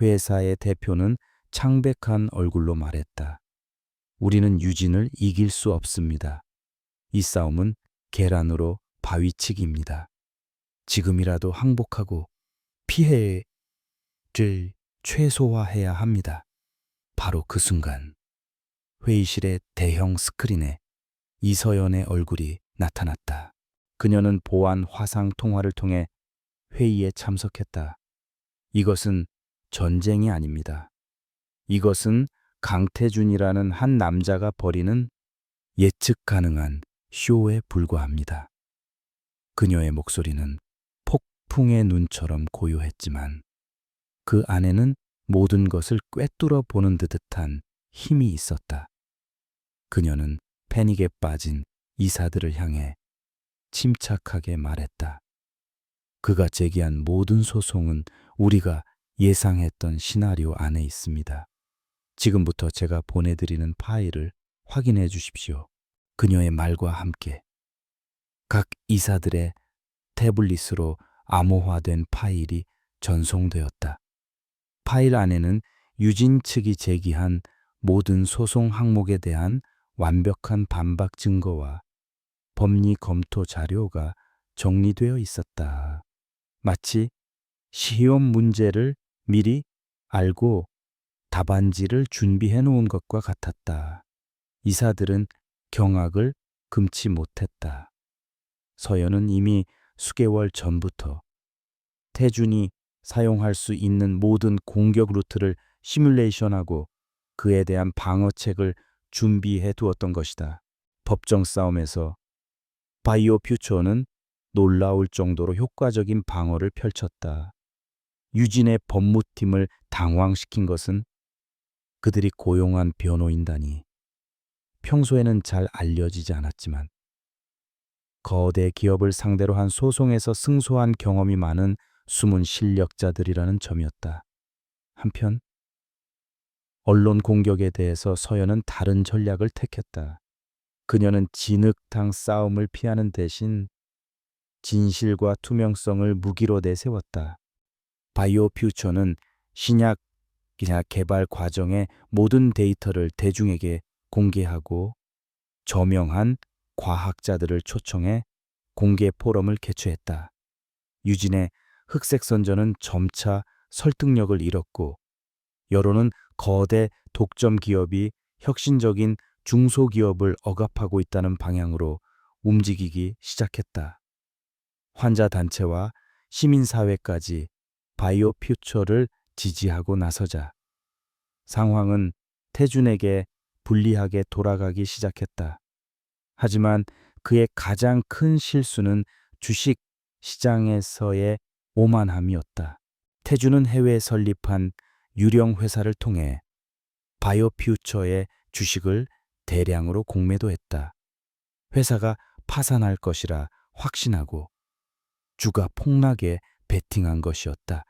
회사의 대표는 창백한 얼굴로 말했다. 우리는 유진을 이길 수 없습니다. 이 싸움은 계란으로 바위치기입니다. 지금이라도 항복하고 피해를 최소화해야 합니다. 바로 그 순간 회의실의 대형 스크린에 이서연의 얼굴이 나타났다. 그녀는 보안 화상 통화를 통해 회의에 참석했다. 이것은 전쟁이 아닙니다. 이것은 강태준이라는 한 남자가 벌이는 예측 가능한 쇼에 불과합니다. 그녀의 목소리는 폭풍의 눈처럼 고요했지만 그 안에는 모든 것을 꿰뚫어 보는 듯한 힘이 있었다. 그녀는 패닉에 빠진 이사들을 향해 침착하게 말했다. 그가 제기한 모든 소송은 우리가 예상했던 시나리오 안에 있습니다. 지금부터 제가 보내드리는 파일을 확인해 주십시오. 그녀의 말과 함께 각 이사들의 태블릿으로 암호화된 파일이 전송되었다. 파일 안에는 유진 측이 제기한 모든 소송 항목에 대한 완벽한 반박 증거와 법리 검토 자료가 정리되어 있었다. 마치 시험 문제를 미리 알고 답안지를 준비해 놓은 것과 같았다. 이사들은 경악을 금치 못했다. 서연은 이미 수개월 전부터 태준이 사용할 수 있는 모든 공격 루트를 시뮬레이션하고 그에 대한 방어책을 준비해 두었던 것이다. 법정 싸움에서 바이오 퓨처는 놀라울 정도로 효과적인 방어를 펼쳤다. 유진의 법무팀을 당황시킨 것은 그들이 고용한 변호인단이 평소에는 잘 알려지지 않았지만 거대 기업을 상대로 한 소송에서 승소한 경험이 많은 숨은 실력자들이라는 점이었다. 한편 언론 공격에 대해서 서연은 다른 전략을 택했다. 그녀는 진흙탕 싸움을 피하는 대신 진실과 투명성을 무기로 내세웠다. 바이오 퓨처는 신약 개발 과정의 모든 데이터를 대중에게 공개하고 저명한 과학자들을 초청해 공개 포럼을 개최했다. 유진의 흑색 선전은 점차 설득력을 잃었고 여론은 거대 독점 기업이 혁신적인 중소기업을 억압하고 있다는 방향으로 움직이기 시작했다. 환자 단체와 시민사회까지 바이오 퓨처를 지지하고 나서자 상황은 태준에게 불리하게 돌아가기 시작했다. 하지만 그의 가장 큰 실수는 주식 시장에서의 오만함이었다. 태주는 해외에 설립한 유령 회사를 통해 바이오퓨처의 주식을 대량으로 공매도했다. 회사가 파산할 것이라 확신하고 주가 폭락에 베팅한 것이었다.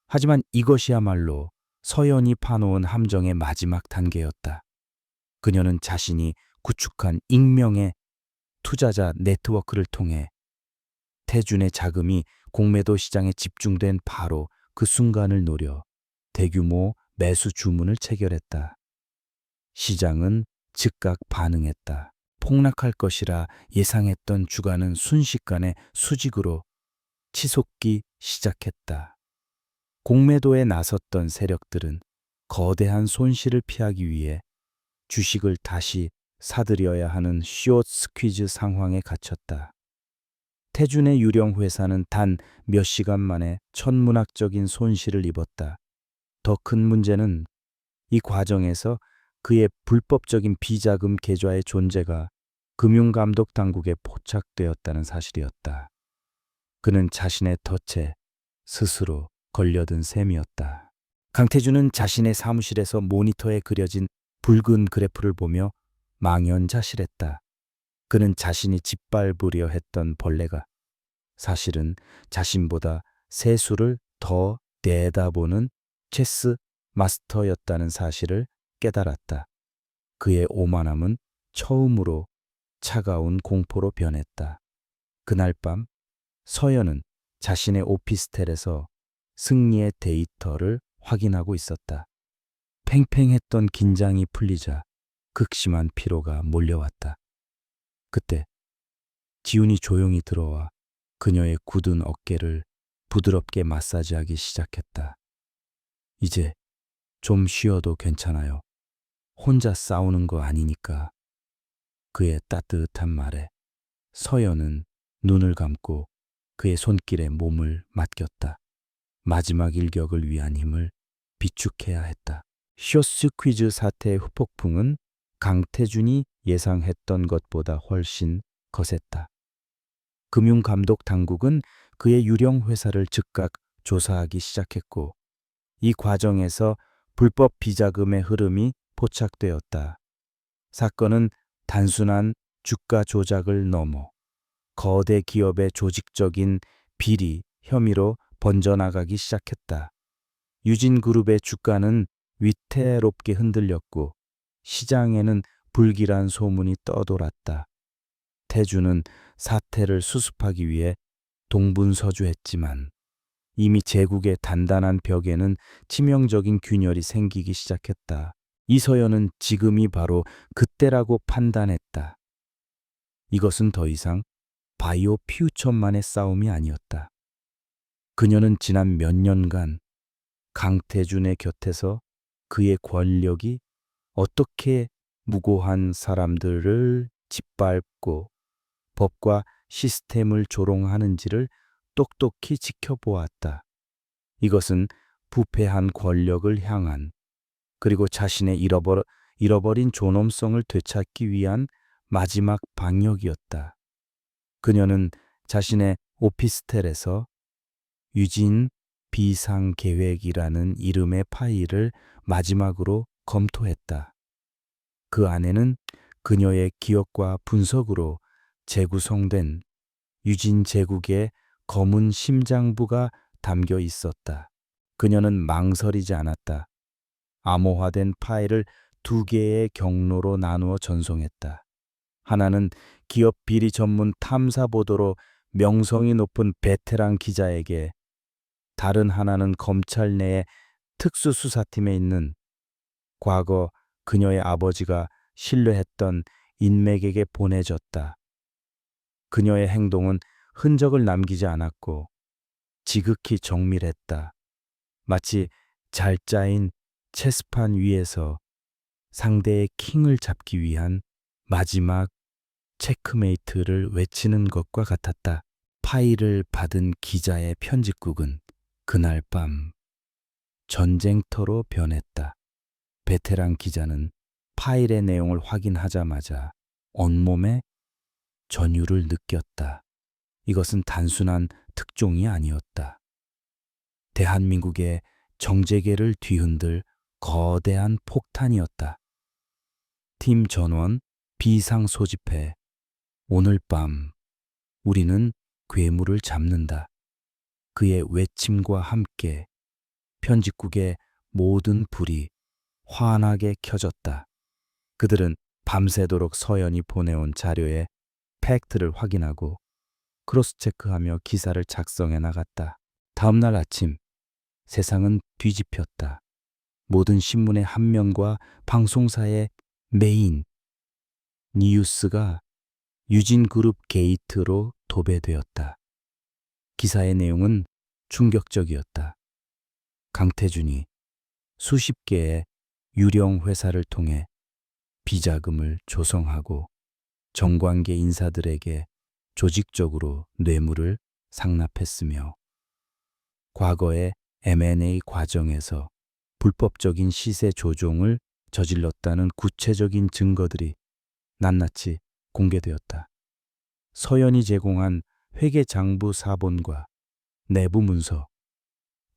하지만 이것이야말로 서연이 파놓은 함정의 마지막 단계였다. 그녀는 자신이 구축한 익명의 투자자 네트워크를 통해 태준의 자금이 공매도 시장에 집중된 바로 그 순간을 노려 대규모 매수 주문을 체결했다. 시장은 즉각 반응했다. 폭락할 것이라 예상했던 주가는 순식간에 수직으로 치솟기 시작했다. 공매도에 나섰던 세력들은 거대한 손실을 피하기 위해 주식을 다시 사들여야 하는 숏 스퀴즈 상황에 갇혔다. 태준의 유령 회사는 단 몇 시간 만에 천문학적인 손실을 입었다. 더 큰 문제는 이 과정에서 그의 불법적인 비자금 계좌의 존재가 금융감독 당국에 포착되었다는 사실이었다. 그는 자신의 덫에 스스로 걸려든 셈이었다. 강태준은 자신의 사무실에서 모니터에 그려진 붉은 그래프를 보며 망연자실했다. 그는 자신이 짓밟으려 했던 벌레가 사실은 자신보다 세 수를 더 내다보는 체스 마스터였다는 사실을 깨달았다. 그의 오만함은 처음으로 차가운 공포로 변했다. 그날 밤 서연은 자신의 오피스텔에서 승리의 데이터를 확인하고 있었다. 팽팽했던 긴장이 풀리자 극심한 피로가 몰려왔다. 그때 지훈이 조용히 들어와 그녀의 굳은 어깨를 부드럽게 마사지하기 시작했다. 이제 좀 쉬어도 괜찮아요. 혼자 싸우는 거 아니니까. 그의 따뜻한 말에 서연은 눈을 감고 그의 손길에 몸을 맡겼다. 마지막 일격을 위한 힘을 비축해야 했다. 쇼스 퀴즈 사태의 후폭풍은 강태준이 예상했던 것보다 훨씬 거셌다. 금융감독 당국은 그의 유령 회사를 즉각 조사하기 시작했고 이 과정에서 불법 비자금의 흐름이 포착되었다. 사건은 단순한 주가 조작을 넘어 거대 기업의 조직적인 비리 혐의로 번져나가기 시작했다. 유진그룹의 주가는 위태롭게 흔들렸고 시장에는 불길한 소문이 떠돌았다. 태주는 사태를 수습하기 위해 동분서주했지만 이미 제국의 단단한 벽에는 치명적인 균열이 생기기 시작했다. 이서연은 지금이 바로 그때라고 판단했다. 이것은 더 이상 바이오 퓨처만의 싸움이 아니었다. 그녀는 지난 몇 년간 강태준의 곁에서 그의 권력이 어떻게 무고한 사람들을 짓밟고 법과 시스템을 조롱하는지를 똑똑히 지켜보았다. 이것은 부패한 권력을 향한 그리고 자신의 잃어버린 존엄성을 되찾기 위한 마지막 방역이었다. 그녀는 자신의 오피스텔에서 유진 비상계획이라는 이름의 파일을 마지막으로 검토했다. 그 안에는 그녀의 기억과 분석으로 재구성된 유진 제국의 검은 심장부가 담겨 있었다. 그녀는 망설이지 않았다. 암호화된 파일을 두 개의 경로로 나누어 전송했다. 하나는 기업 비리 전문 탐사 보도로 명성이 높은 베테랑 기자에게, 다른 하나는 검찰 내의 특수수사팀에 있는 과거 그녀의 아버지가 신뢰했던 인맥에게 보내졌다. 그녀의 행동은 흔적을 남기지 않았고 지극히 정밀했다. 마치 잘 짜인 체스판 위에서 상대의 킹을 잡기 위한 마지막 체크메이트를 외치는 것과 같았다. 파일을 받은 기자의 편집국은 그날 밤 전쟁터로 변했다. 베테랑 기자는 파일의 내용을 확인하자마자 온몸에 전율을 느꼈다. 이것은 단순한 특종이 아니었다. 대한민국의 정재계를 뒤흔들 거대한 폭탄이었다. 팀 전원 비상 소집해. 오늘 밤 우리는 괴물을 잡는다. 그의 외침과 함께 편집국의 모든 불이 환하게 켜졌다. 그들은 밤새도록 서연이 보내온 자료에 팩트를 확인하고 크로스체크하며 기사를 작성해 나갔다. 다음 날 아침 세상은 뒤집혔다. 모든 신문의 한 면과 방송사의 메인 뉴스가 유진그룹 게이트로 도배되었다. 기사의 내용은 충격적이었다. 강태준이 수십 개의 유령 회사를 통해 비자금을 조성하고 정관계 인사들에게 조직적으로 뇌물을 상납했으며 과거의 M&A 과정에서 불법적인 시세 조종을 저질렀다는 구체적인 증거들이 낱낱이 공개되었다. 서연이 제공한 회계장부 사본과 내부 문서,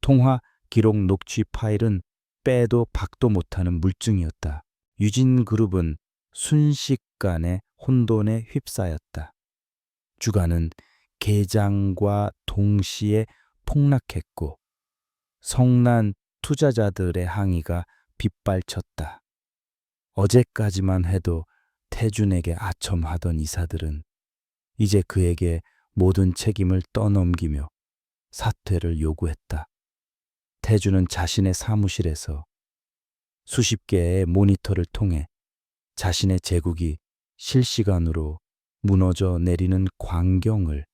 통화 기록 녹취 파일은 빼도 박도 못하는 물증이었다. 유진그룹은 순식간에 혼돈에 휩싸였다. 주가는 개장과 동시에 폭락했고 성난 투자자들의 항의가 빗발쳤다. 어제까지만 해도 태준에게 아첨하던 이사들은 이제 그에게 모든 책임을 떠넘기며 사퇴를 요구했다. 태준은 자신의 사무실에서 수십 개의 모니터를 통해 자신의 제국이 실시간으로 무너져 내리는 광경을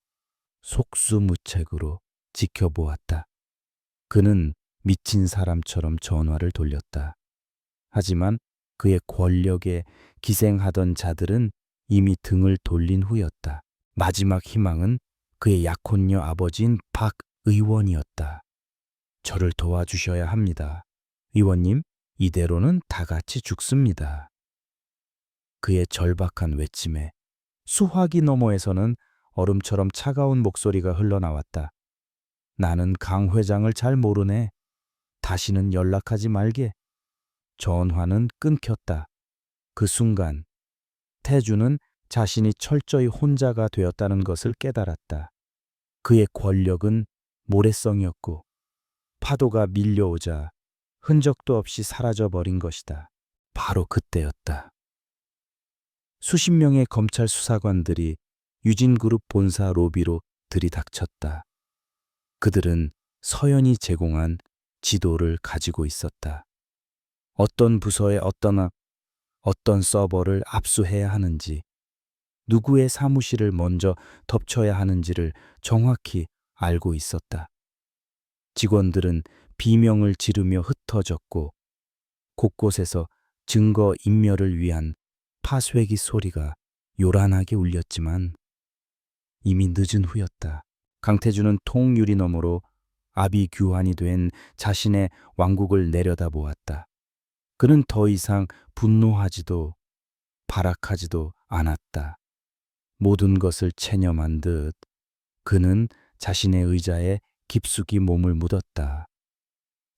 속수무책으로 지켜보았다. 그는 미친 사람처럼 전화를 돌렸다. 하지만 그의 권력에 기생하던 자들은 이미 등을 돌린 후였다. 마지막 희망은 그의 약혼녀 아버지인 박 의원이었다. 저를 도와주셔야 합니다. 의원님, 이대로는 다 같이 죽습니다. 그의 절박한 외침에 수화기 너머에서는 얼음처럼 차가운 목소리가 흘러나왔다. 나는 강 회장을 잘 모르네. 다시는 연락하지 말게. 전화는 끊겼다. 그 순간 태주는 자신이 철저히 혼자가 되었다는 것을 깨달았다. 그의 권력은 모래성이었고 파도가 밀려오자 흔적도 없이 사라져버린 것이다. 바로 그때였다. 수십 명의 검찰 수사관들이 유진그룹 본사 로비로 들이닥쳤다. 그들은 서연이 제공한 지도를 가지고 있었다. 어떤 부서의 어떤 서버를 압수해야 하는지, 누구의 사무실을 먼저 덮쳐야 하는지를 정확히 알고 있었다. 직원들은 비명을 지르며 흩어졌고 곳곳에서 증거 인멸을 위한 파쇄기 소리가 요란하게 울렸지만 이미 늦은 후였다. 강태준은 통유리 너머로 아비규환이 된 자신의 왕국을 내려다보았다. 그는 더 이상 분노하지도 발악하지도 않았다. 모든 것을 체념한 듯 그는 자신의 의자에 깊숙이 몸을 묻었다.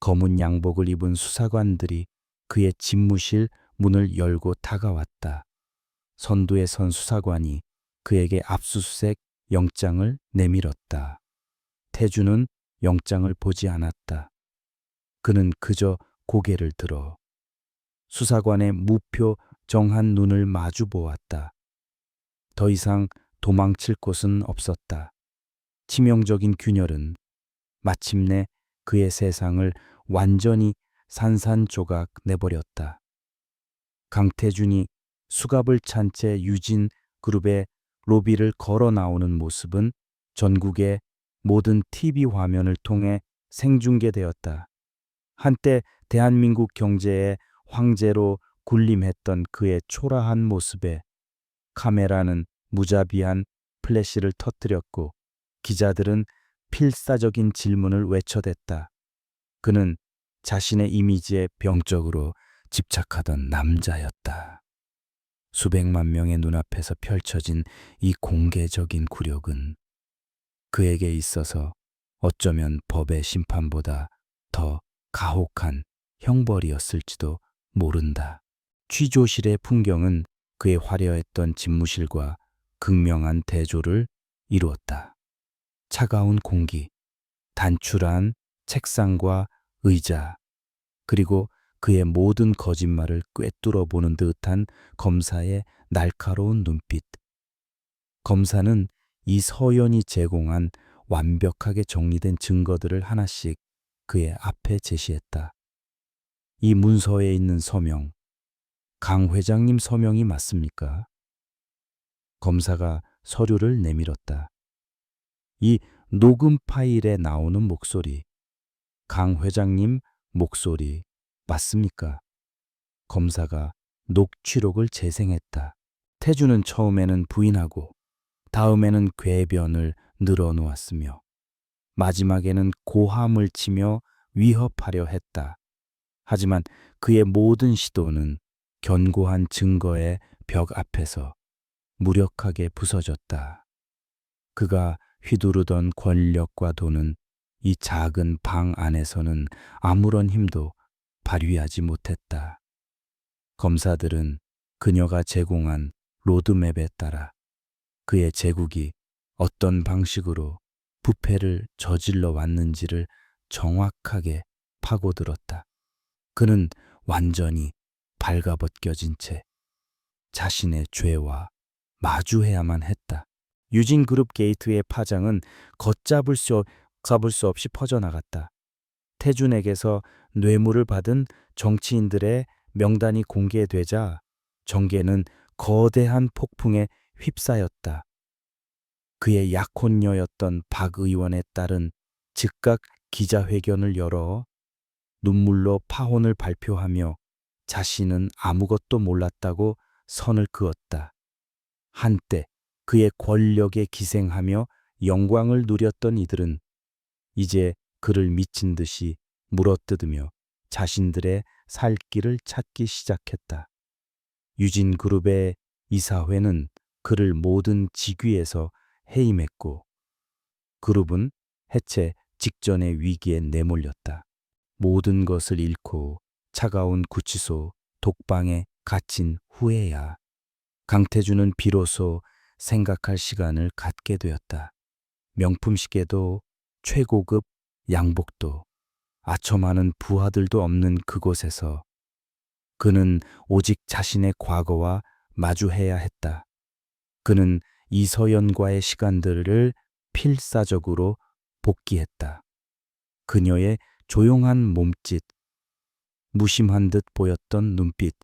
검은 양복을 입은 수사관들이 그의 집무실 문을 열고 다가왔다. 선두에 선 수사관이 그에게 압수수색 영장을 내밀었다. 태주는 영장을 보지 않았다. 그는 그저 고개를 들어 수사관의 무표정한 눈을 마주 보았다. 더 이상 도망칠 곳은 없었다. 치명적인 균열은 마침내 그의 세상을 완전히 산산조각 내버렸다. 강태준이 수갑을 찬 채 유진 그룹의 로비를 걸어 나오는 모습은 전국의 모든 TV 화면을 통해 생중계되었다. 한때 대한민국 경제의 황제로 군림했던 그의 초라한 모습에 카메라는 무자비한 플래시를 터뜨렸고 기자들은 필사적인 질문을 외쳐댔다. 그는 자신의 이미지에 병적으로 집착하던 남자였다. 수백만 명의 눈앞에서 펼쳐진 이 공개적인 굴욕은 그에게 있어서 어쩌면 법의 심판보다 더 가혹한 형벌이었을지도 모른다. 취조실의 풍경은 그의 화려했던 집무실과 극명한 대조를 이루었다. 차가운 공기, 단출한 책상과 의자, 그리고 그의 모든 거짓말을 꿰뚫어 보는 듯한 검사의 날카로운 눈빛. 검사는 이 서연이 제공한 완벽하게 정리된 증거들을 하나씩 그의 앞에 제시했다. 이 문서에 있는 서명, 강 회장님 서명이 맞습니까? 검사가 서류를 내밀었다. 이 녹음 파일에 나오는 목소리, 강 회장님 목소리 맞습니까? 검사가 녹취록을 재생했다. 태주는 처음에는 부인하고 다음에는 궤변을 늘어놓았으며 마지막에는 고함을 치며 위협하려 했다. 하지만 그의 모든 시도는 견고한 증거의 벽 앞에서 무력하게 부서졌다. 그가 휘두르던 권력과 돈은 이 작은 방 안에서는 아무런 힘도 발휘하지 못했다. 검사들은 그녀가 제공한 로드맵에 따라 그의 제국이 어떤 방식으로 부패를 저질러 왔는지를 정확하게 파고들었다. 그는 완전히 발가벗겨진 채 자신의 죄와 마주해야만 했다. 유진그룹 게이트의 파장은 걷잡을 수 없이 퍼져나갔다. 태준에게서 뇌물을 받은 정치인들의 명단이 공개되자 정계는 거대한 폭풍에 휩싸였다. 그의 약혼녀였던 박 의원의 딸은 즉각 기자회견을 열어 눈물로 파혼을 발표하며 자신은 아무것도 몰랐다고 선을 그었다. 한때 그의 권력에 기생하며 영광을 누렸던 이들은 이제 그를 미친 듯이 물어뜯으며 자신들의 살 길을 찾기 시작했다. 유진그룹의 이사회는 그를 모든 직위에서 해임했고 그룹은 해체 직전의 위기에 내몰렸다. 모든 것을 잃고 차가운 구치소 독방에 갇힌 후에야 강태주는 비로소 생각할 시간을 갖게 되었다. 명품 시계도 최고급 양복도 아처 많은 부하들도 없는 그곳에서 그는 오직 자신의 과거와 마주해야 했다. 그는 이서연과의 시간들을 필사적으로 복귀했다. 그녀의 조용한 몸짓, 무심한 듯 보였던 눈빛,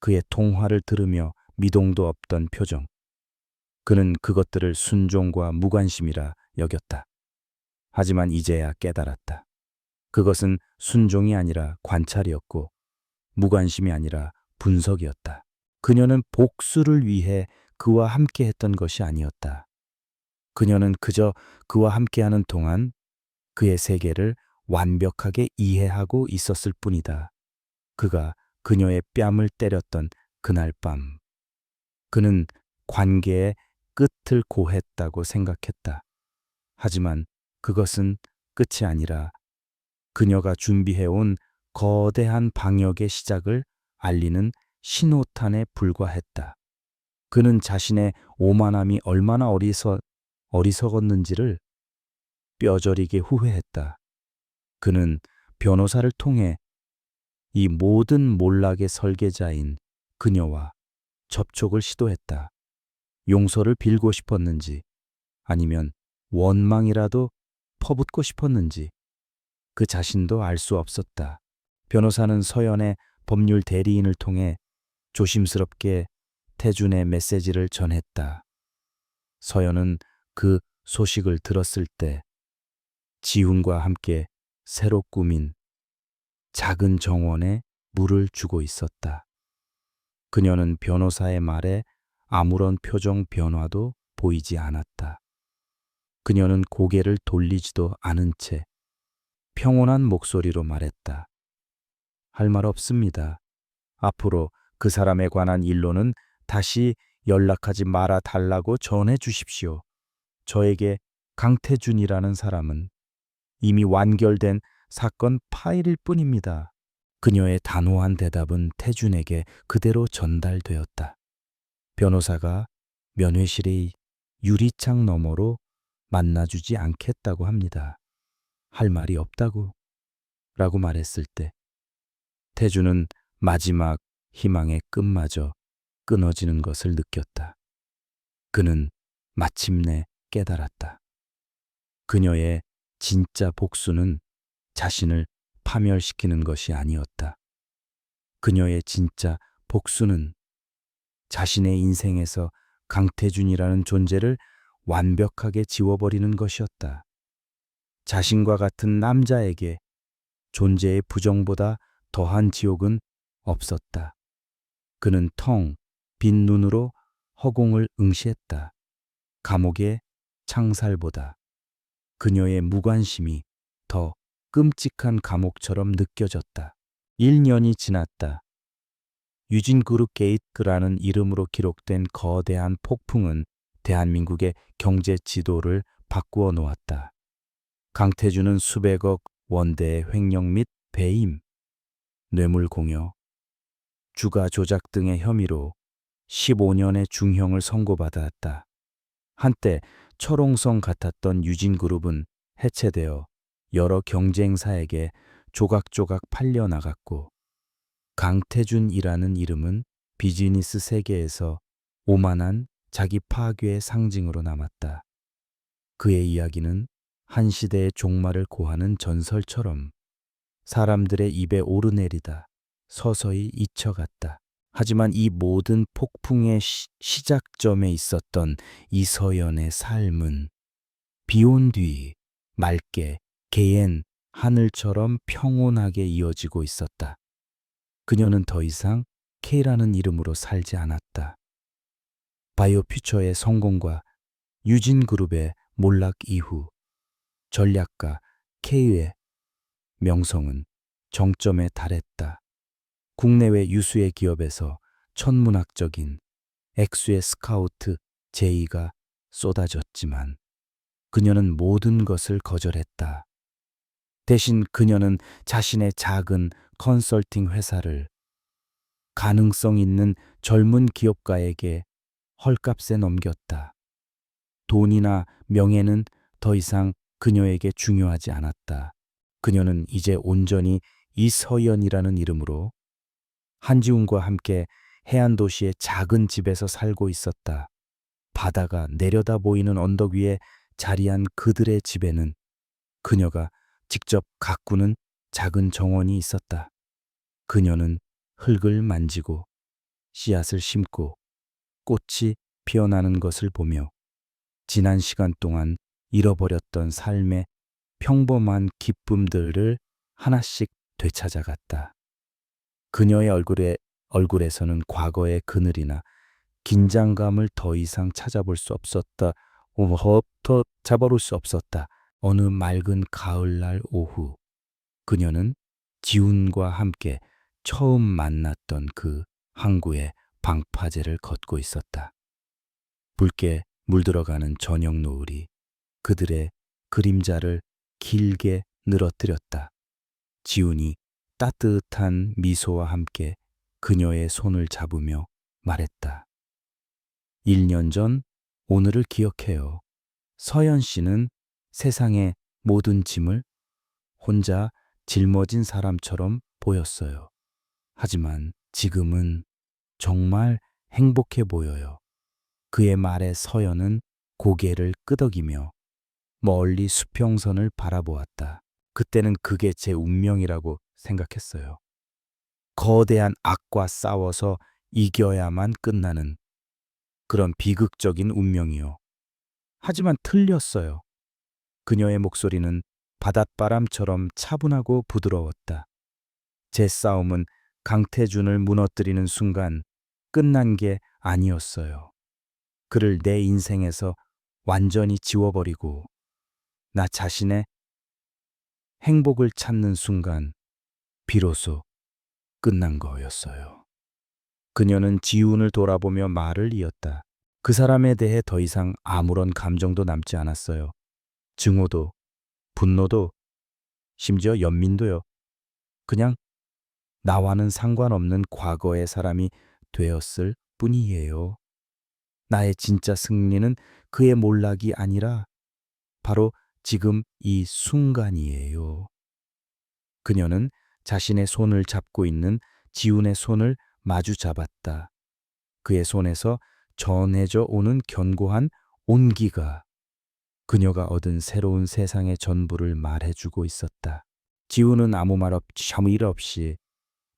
그의 통화를 들으며 미동도 없던 표정. 그는 그것들을 순종과 무관심이라 여겼다. 하지만 이제야 깨달았다. 그것은 순종이 아니라 관찰이었고 무관심이 아니라 분석이었다. 그녀는 복수를 위해 그와 함께했던 것이 아니었다. 그녀는 그저 그와 함께하는 동안 그의 세계를 완벽하게 이해하고 있었을 뿐이다. 그가 그녀의 뺨을 때렸던 그날 밤, 그는 관계의 끝을 고했다고 생각했다. 하지만 그것은 끝이 아니라 그녀가 준비해온 거대한 방역의 시작을 알리는 신호탄에 불과했다. 그는 자신의 오만함이 얼마나 어리석었는지를 뼈저리게 후회했다. 그는 변호사를 통해 이 모든 몰락의 설계자인 그녀와 접촉을 시도했다. 용서를 빌고 싶었는지 아니면 원망이라도 퍼붓고 싶었는지 그 자신도 알 수 없었다. 변호사는 서연의 법률 대리인을 통해 조심스럽게 태준의 메시지를 전했다. 서연은 그 소식을 들었을 때 지훈과 함께 새로 꾸민 작은 정원에 물을 주고 있었다. 그녀는 변호사의 말에 아무런 표정 변화도 보이지 않았다. 그녀는 고개를 돌리지도 않은 채 평온한 목소리로 말했다. 할 말 없습니다. 앞으로 그 사람에 관한 일로는 다시 연락하지 말아 달라고 전해 주십시오. 저에게 강태준이라는 사람은 이미 완결된 사건 파일일 뿐입니다. 그녀의 단호한 대답은 태준에게 그대로 전달되었다. 변호사가 면회실의 유리창 너머로 만나주지 않겠다고 합니다. 할 말이 없다고 라고 말했을 때 태준은 마지막 희망의 끈마저 끊어지는 것을 느꼈다. 그는 마침내 깨달았다. 그녀의 진짜 복수는 자신을 파멸시키는 것이 아니었다. 그녀의 진짜 복수는 자신의 인생에서 강태준이라는 존재를 완벽하게 지워버리는 것이었다. 자신과 같은 남자에게 존재의 부정보다 더한 지옥은 없었다. 그는 텅 빈 눈으로 허공을 응시했다. 감옥의 창살보다 그녀의 무관심이 더 끔찍한 감옥처럼 느껴졌다. 1년이 지났다. 유진그룹 게이트라는 이름으로 기록된 거대한 폭풍은 대한민국의 경제 지도를 바꾸어 놓았다. 강태준은 수백억 원대의 횡령 및 배임, 뇌물 공여, 주가 조작 등의 혐의로 15년의 중형을 선고받았다. 한때 철옹성 같았던 유진그룹은 해체되어 여러 경쟁사에게 조각조각 팔려나갔고 강태준이라는 이름은 비즈니스 세계에서 오만한 자기 파괴의 상징으로 남았다. 그의 이야기는 한 시대의 종말을 고하는 전설처럼 사람들의 입에 오르내리다 서서히 잊혀갔다. 하지만 이 모든 폭풍의 시작점에 있었던 이서연의 삶은 비온 뒤 맑게 개엔 하늘처럼 평온하게 이어지고 있었다. 그녀는 더 이상 K라는 이름으로 살지 않았다. 바이오퓨처의 성공과 유진그룹의 몰락 이후 전략가 K의 명성은 정점에 달했다. 국내외 유수의 기업에서 천문학적인 액수의 스카우트 제의가 쏟아졌지만 그녀는 모든 것을 거절했다. 대신 그녀는 자신의 작은 컨설팅 회사를 가능성 있는 젊은 기업가에게 헐값에 넘겼다. 돈이나 명예는 더 이상 그녀에게 중요하지 않았다. 그녀는 이제 온전히 이서연이라는 이름으로 한지훈과 함께 해안 도시의 작은 집에서 살고 있었다. 바다가 내려다 보이는 언덕 위에 자리한 그들의 집에는 그녀가 직접 가꾸는 작은 정원이 있었다. 그녀는 흙을 만지고 씨앗을 심고 꽃이 피어나는 것을 보며 지난 시간 동안 잃어버렸던 삶의 평범한 기쁨들을 하나씩 되찾아갔다. 그녀의 얼굴에서는 과거의 그늘이나 긴장감을 더 이상 찾아볼 수 없었다. 더 잡아볼 수 없었다. 어느 맑은 가을날 오후 그녀는 지훈과 함께 처음 만났던 그 항구의 방파제를 걷고 있었다. 붉게 물들어가는 저녁 노을이 그들의 그림자를 길게 늘어뜨렸다. 지훈이 따뜻한 미소와 함께 그녀의 손을 잡으며 말했다. 1년 전 오늘을 기억해요. 서연 씨는 세상의 모든 짐을 혼자 짊어진 사람처럼 보였어요. 하지만 지금은 정말 행복해 보여요. 그의 말에 서연은 고개를 끄덕이며 멀리 수평선을 바라보았다. 그때는 그게 제 운명이라고 생각했어요. 거대한 악과 싸워서 이겨야만 끝나는 그런 비극적인 운명이요. 하지만 틀렸어요. 그녀의 목소리는 바닷바람처럼 차분하고 부드러웠다. 제 싸움은 강태준을 무너뜨리는 순간 끝난 게 아니었어요. 그를 내 인생에서 완전히 지워버리고 나 자신의 행복을 찾는 순간 비로소 끝난 거였어요. 그녀는 지훈을 돌아보며 말을 이었다. 그 사람에 대해 더 이상 아무런 감정도 남지 않았어요. 증오도, 분노도, 심지어 연민도요. 그냥 나와는 상관없는 과거의 사람이 되었을 뿐이에요. 나의 진짜 승리는 그의 몰락이 아니라 바로 지금 이 순간이에요. 그녀는 자신의 손을 잡고 있는 지훈의 손을 마주 잡았다. 그의 손에서 전해져 오는 견고한 온기가 그녀가 얻은 새로운 세상의 전부를 말해주고 있었다. 지훈은 아무 말 없이, 아무 일 없이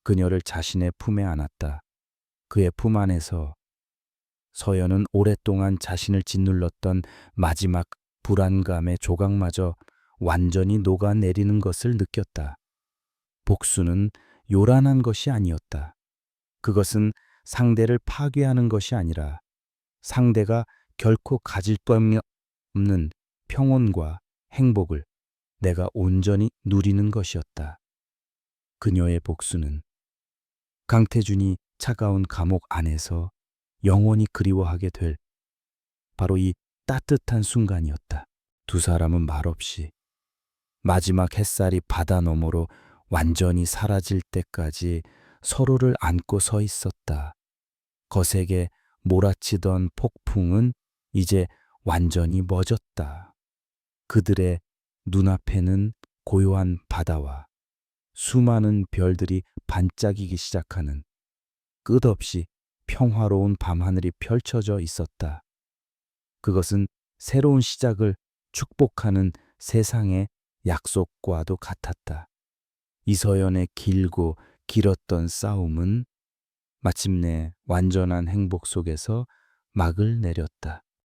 그녀를 자신의 품에 안았다. 그의 품 안에서 서연은 오랫동안 자신을 짓눌렀던 마지막 불안감의 조각마저 완전히 녹아내리는 것을 느꼈다. 복수는 요란한 것이 아니었다. 그것은 상대를 파괴하는 것이 아니라 상대가 결코 가질 수 없는 평온과 행복을 내가 온전히 누리는 것이었다. 그녀의 복수는 강태준이 차가운 감옥 안에서 영원히 그리워하게 될 바로 이 따뜻한 순간이었다. 두 사람은 말없이 마지막 햇살이 바다 너머로 완전히 사라질 때까지 서로를 안고 서 있었다. 거세게 몰아치던 폭풍은 이제 완전히 멎었다. 그들의 눈앞에는 고요한 바다와 수많은 별들이 반짝이기 시작하는 끝없이 평화로운 밤하늘이 펼쳐져 있었다. 그것은 새로운 시작을 축복하는 세상의 약속과도 같았다. 이서연의 길고 길었던 싸움은 마침내 완전한 행복 속에서 막을 내렸다.